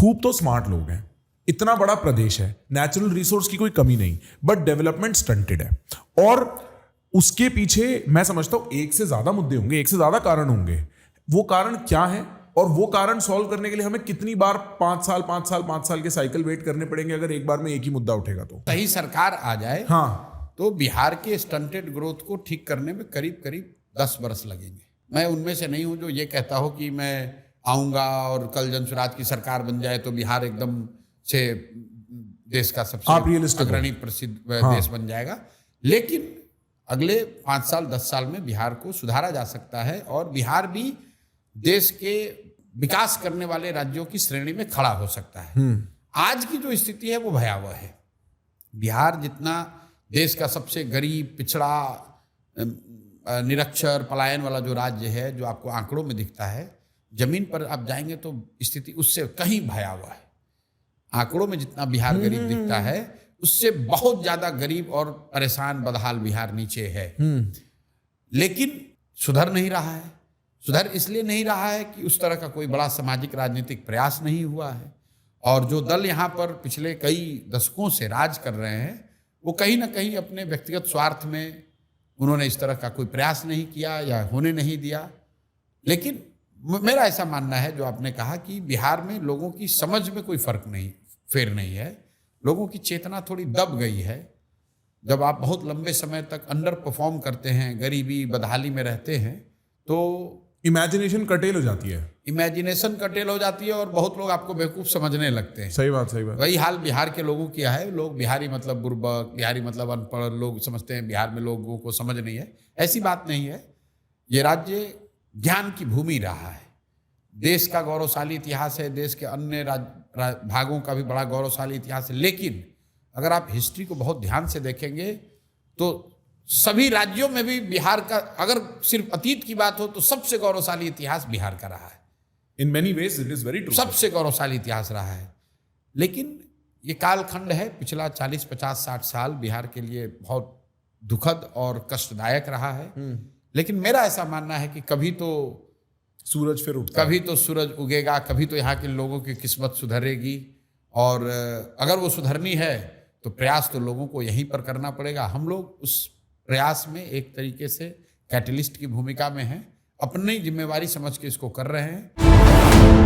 खूब तो स्मार्ट लोग हैं, इतना बड़ा प्रदेश है, नेचुरल रिसोर्स की कोई कमी नहीं, बट डेवलपमेंट स्टंटेड है। और उसके पीछे मैं समझता हूं एक से ज्यादा मुद्दे होंगे, एक से ज्यादा कारण होंगे। वो कारण क्या है और वो कारण सॉल्व करने के लिए हमें कितनी बार 5 साल के साइकिल वेट करने पड़ेंगे अगर एक बार में एक ही मुद्दा उठेगा तो? सही सरकार आ जाए हाँ, तो बिहार के स्टंटेड ग्रोथ को ठीक करने में करीब करीब 10 बरस लगेंगे। मैं उनमें से नहीं हूं जो ये कहता हो कि मैं आऊंगा और कल जनसुराज की सरकार बन जाए तो बिहार एकदम से देश का सबसे अग्रणी प्रसिद्ध देश बन जाएगा। लेकिन अगले 5 साल 10 साल में बिहार को सुधारा जा सकता है और बिहार भी देश के विकास करने वाले राज्यों की श्रेणी में खड़ा हो सकता है। आज की जो स्थिति है वो भयावह है। बिहार जितना देश का सबसे गरीब, पिछड़ा, निरक्षर, पलायन वाला जो राज्य है, जो आपको आंकड़ों में दिखता है, जमीन पर आप जाएंगे तो स्थिति उससे कहीं भयावह है। आंकड़ों में जितना बिहार गरीब दिखता है उससे बहुत ज्यादा गरीब और परेशान, बदहाल बिहार नीचे है। लेकिन सुधर नहीं रहा है। सुधर इसलिए नहीं रहा है कि उस तरह का कोई बड़ा सामाजिक राजनीतिक प्रयास नहीं हुआ है। और जो दल यहाँ पर पिछले कई दशकों से राज कर रहे हैं वो कहीं ना कहीं अपने व्यक्तिगत स्वार्थ में उन्होंने इस तरह का कोई प्रयास नहीं किया या होने नहीं दिया। लेकिन मेरा ऐसा मानना है, जो आपने कहा, कि बिहार में लोगों की समझ में कोई फेर नहीं है। लोगों की चेतना थोड़ी दब गई है। जब आप बहुत लंबे समय तक अंडर परफॉर्म करते हैं, गरीबी बदहाली में रहते हैं, तो इमेजिनेशन कटेल हो जाती है। इमेजिनेशन कटेल हो जाती है और बहुत लोग आपको बेवकूफ समझने लगते हैं। सही बात, सही बात। वही हाल बिहार के लोगों की है। लोग बिहारी मतलब बुर्बक, बिहारी मतलब अनपढ़, लोग समझते हैं बिहार में लोगों को समझ नहीं है। ऐसी बात नहीं है। ये राज्य ज्ञान की भूमि रहा है। देश का गौरवशाली इतिहास है, देश के अन्य भागों का भी बड़ा गौरवशाली इतिहास है। लेकिन अगर आप हिस्ट्री को बहुत ध्यान से देखेंगे तो सभी राज्यों में भी बिहार का, अगर सिर्फ अतीत की बात हो तो सबसे गौरवशाली इतिहास बिहार का रहा है। In many ways it is very true. सबसे गौरवशाली इतिहास रहा है। लेकिन ये कालखंड है, पिछला 40, 50, 60 साल बिहार के लिए बहुत दुखद और कष्टदायक रहा है। लेकिन मेरा ऐसा मानना है कि कभी तो सूरज फिर उठता है, कभी तो सूरज उगेगा, कभी तो यहाँ के लोगों की किस्मत सुधरेगी। और अगर वो सुधरनी है तो प्रयास तो लोगों को यहीं पर करना पड़ेगा। हम लोग उस प्रयास में एक तरीके से कैटलिस्ट की भूमिका में हैं, अपनी जिम्मेवारी समझ के इसको कर रहे हैं।